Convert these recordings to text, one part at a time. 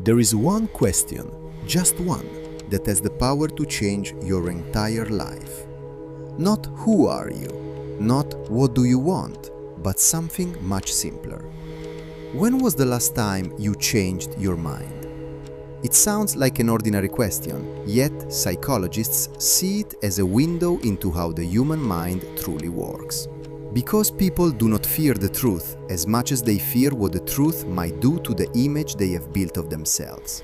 There is one question, just one, that has the power to change your entire life. Not who are you, not what do you want, but something much simpler. When was the last time you changed your mind? It sounds like an ordinary question, yet psychologists see it as a window into how the human mind truly works. Because people do not fear the truth as much as they fear what the truth might do to the image they have built of themselves.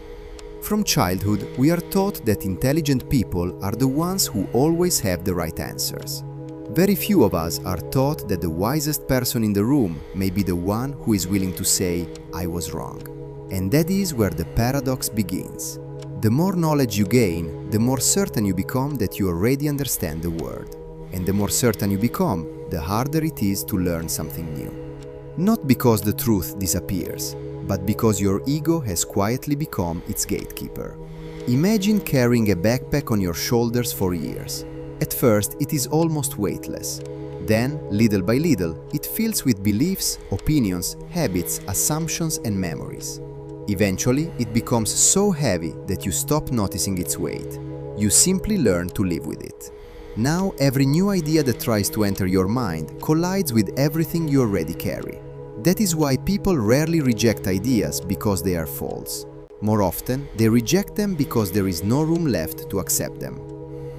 From childhood, we are taught that intelligent people are the ones who always have the right answers. Very few of us are taught that the wisest person in the room may be the one who is willing to say, "I was wrong." And that is where the paradox begins. The more knowledge you gain, the more certain you become that you already understand the world. And the more certain you become, the harder it is to learn something new. Not because the truth disappears, but because your ego has quietly become its gatekeeper. Imagine carrying a backpack on your shoulders for years. At first, it is almost weightless. Then, little by little, it fills with beliefs, opinions, habits, assumptions, and memories. Eventually, it becomes so heavy that you stop noticing its weight. You simply learn to live with it. Now, every new idea that tries to enter your mind collides with everything you already carry. That is why people rarely reject ideas because they are false. More often, they reject them because there is no room left to accept them.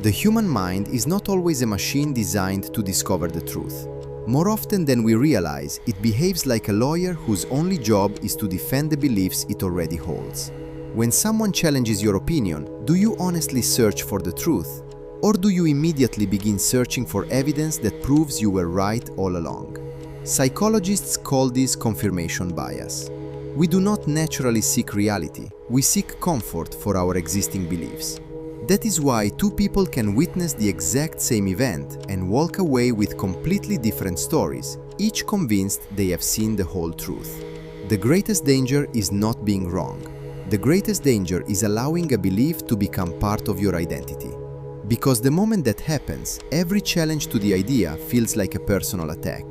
The human mind is not always a machine designed to discover the truth. More often than we realize, it behaves like a lawyer whose only job is to defend the beliefs it already holds. When someone challenges your opinion, do you honestly search for the truth? Or do you immediately begin searching for evidence that proves you were right all along? Psychologists call this confirmation bias. We do not naturally seek reality, we seek comfort for our existing beliefs. That is why two people can witness the exact same event and walk away with completely different stories, each convinced they have seen the whole truth. The greatest danger is not being wrong. The greatest danger is allowing a belief to become part of your identity. Because the moment that happens, every challenge to the idea feels like a personal attack.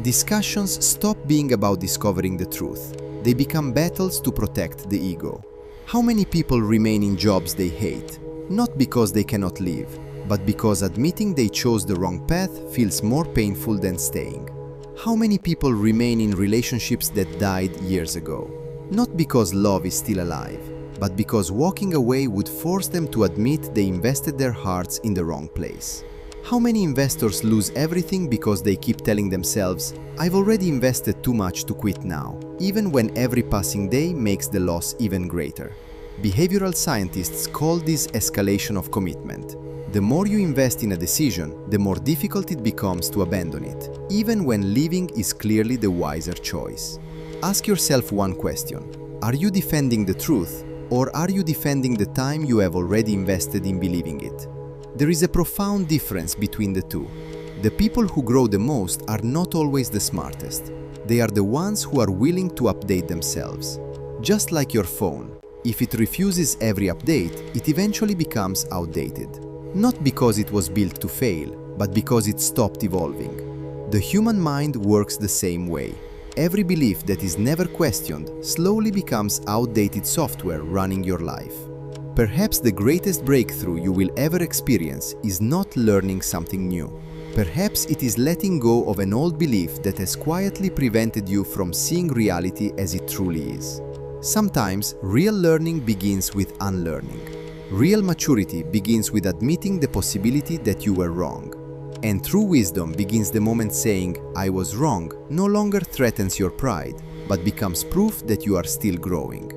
Discussions stop being about discovering the truth. They become battles to protect the ego. How many people remain in jobs they hate? Not because they cannot live, but because admitting they chose the wrong path feels more painful than staying. How many people remain in relationships that died years ago? Not because love is still alive, but because walking away would force them to admit they invested their hearts in the wrong place. How many investors lose everything because they keep telling themselves, "I've already invested too much to quit now," even when every passing day makes the loss even greater? Behavioral scientists call this escalation of commitment. The more you invest in a decision, the more difficult it becomes to abandon it, even when leaving is clearly the wiser choice. Ask yourself one question: are you defending the truth? Or are you defending the time you have already invested in believing it? There is a profound difference between the two. The people who grow the most are not always the smartest. They are the ones who are willing to update themselves. Just like your phone, if it refuses every update, it eventually becomes outdated. Not because it was built to fail, but because it stopped evolving. The human mind works the same way. Every belief that is never questioned slowly becomes outdated software running your life. Perhaps the greatest breakthrough you will ever experience is not learning something new. Perhaps it is letting go of an old belief that has quietly prevented you from seeing reality as it truly is. Sometimes real learning begins with unlearning. Real maturity begins with admitting the possibility that you were wrong. And true wisdom begins the moment saying, "I was wrong," no longer threatens your pride, but becomes proof that you are still growing.